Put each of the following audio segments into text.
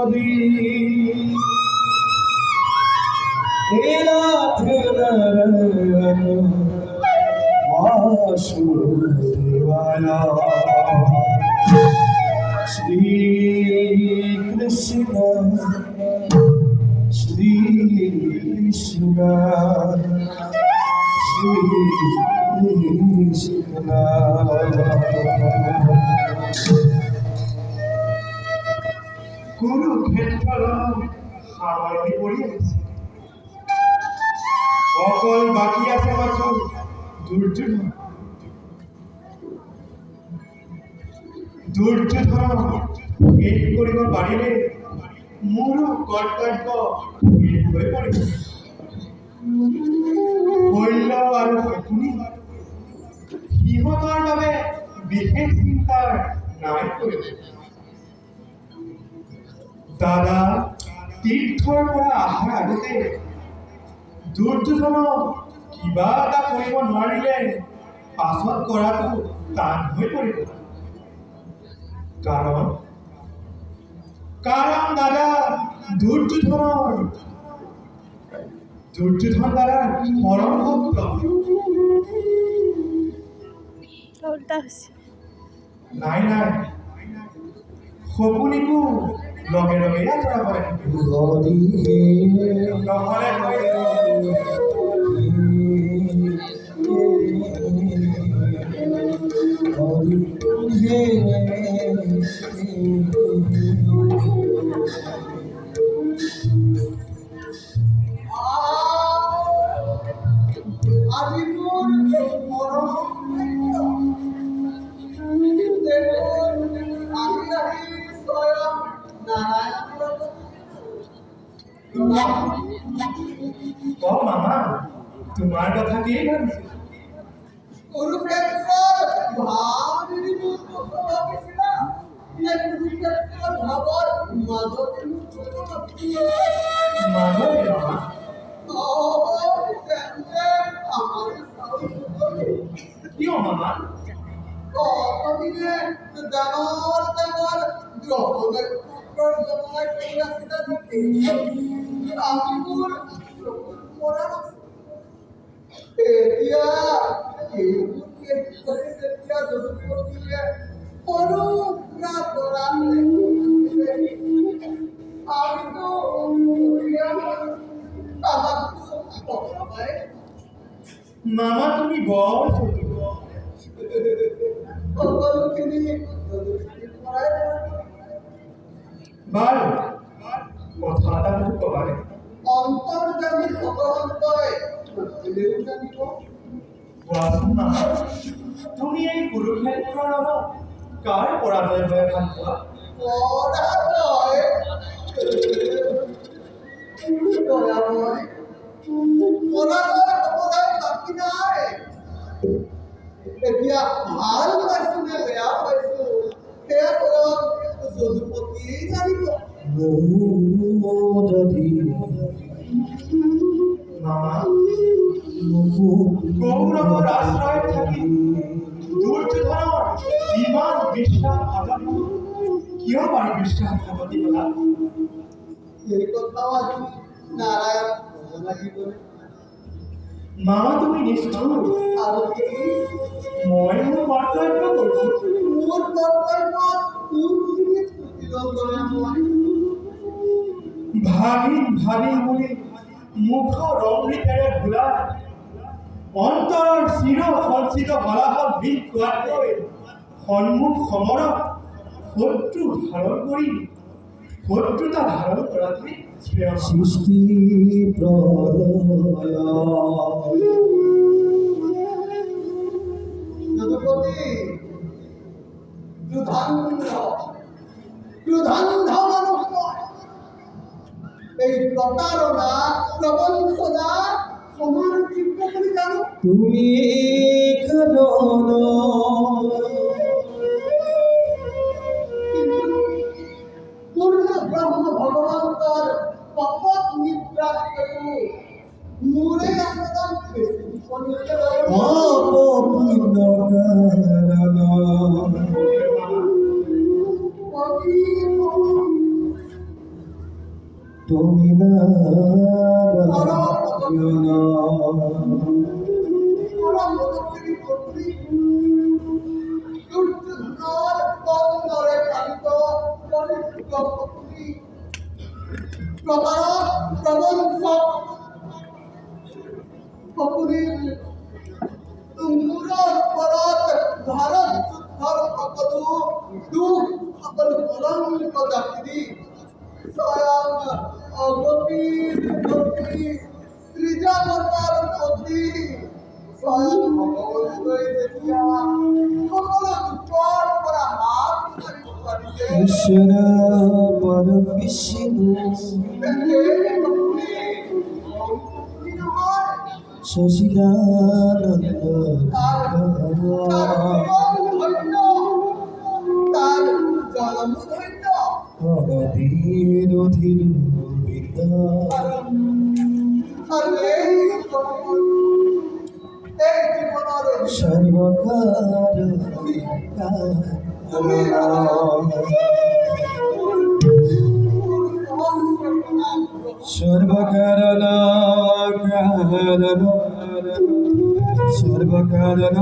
যদি वासुदेवाय श्री कृष्ण श्री कृष्ण श्री कृष्ण। কুরুক্ষেত্র সামনে পড়িয়াছে, অকল বাকি আছে মাত্র দুর্যোধন। দুর্যোধন এই করিব পারিলে মোর কর্তব্য হয়ে পড়িব। শৈল আৰু শকুনি সিহঁতৰ বাবে বিশেষ চিন্তাৰ নাই কৰিব। দাদা তীৰ্থৰ পৰা অহাৰ আগতে দুৰ্যোধনক কিবা এটা কৰিব নোৱাৰিলে পাছত কৰাটো টান হৈ পৰিব। কাৰণ দাদা দুৰ্যোধন দাদা পৰম ভক্ত। নাই নাই শকুনিকো লগে লগে আঁতৰাব মামা তোমাৰ কথা কি ভাবিছে? কিয় মামা? মামা তুমি বৰ বাৰু কথা এটা মোক কবানে? অন্তৰ্জামী ভগৱন্তই কোৱাচোন মামা, তুমি এই কুৰুক্ষেত্ৰৰ নামত কাৰ পৰাজয় হৈ ভাল পোৱা? এতিয়া ভাল পাইছো নে বেয়া পাইছো সেয়া যদুপতিয়ে জানিব। যদি মামা গৌৰৱৰ আশ্ৰয়ত থাকি দুৰ্যোধনৰ ইমান বিশ্বাসঘাতক কিয় বাৰু বিশ্বাসঘাতকী হলা? এই কথাও আজি নাৰায়ণ ক'ব লাগিব। মামা তুমি নিষ্ঠুৰ। আৰু মই মোৰ কৰ্তব্য কৰিছো। মোৰ কৰ্তব্য ভাবি বুলি মুখৰ অমৃতেৰে ভোলা অন্তৰৰ চিৰ সঞ্চিত হলাহল বিষ খোৱাতকৈ সন্মুখ সমৰত শত্ৰুতা ধাৰণ কৰাটোৱেই সৃষ্টি এই প্রতারণা প্রবঞ্চনা সমান চিত্ত করে জানো তুমি পূর্ণ ব্রহ্ম ভগবন্তর পপত নিদ্রাস করে মূরে আসন বেশি তুমি নারায়ণ ওরা মনোযোগী কর্তৃ দুর্যোধনার বন্দরে চালিত কনিষ্ঠ শক্তি প্রতারক প্রবঞ্চক শকুনির তুমুলৰ ওপৰত ভাৰত যুদ্ধৰ সকলো দুখ সকলো কলংক জাপি স্বয়ং অগতিৰ গতি ত্ৰিজাগতৰ গতি স্বয়ং ভগৱন্তই যেতিয়া সকলো দুখৰ পৰা হাত সাৰিব পাৰিছে ঈশ্বর পরম বিষ্ণু সচিদানন্দ অধীর অধীর গোবিন্দ সর্বকার সর্বকারণ কারণ সর্বকারণ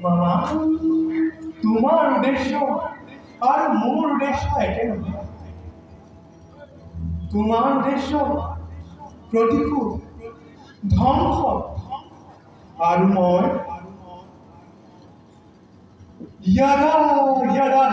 মামা তোমাৰ উদ্দেশ্য আৰু মোৰ উদ্দেশ্য একে নহয় তোমাৰ উদ্দেশ্য প্ৰতিশোধ ধ্বংস আৰু মই ইয়াদা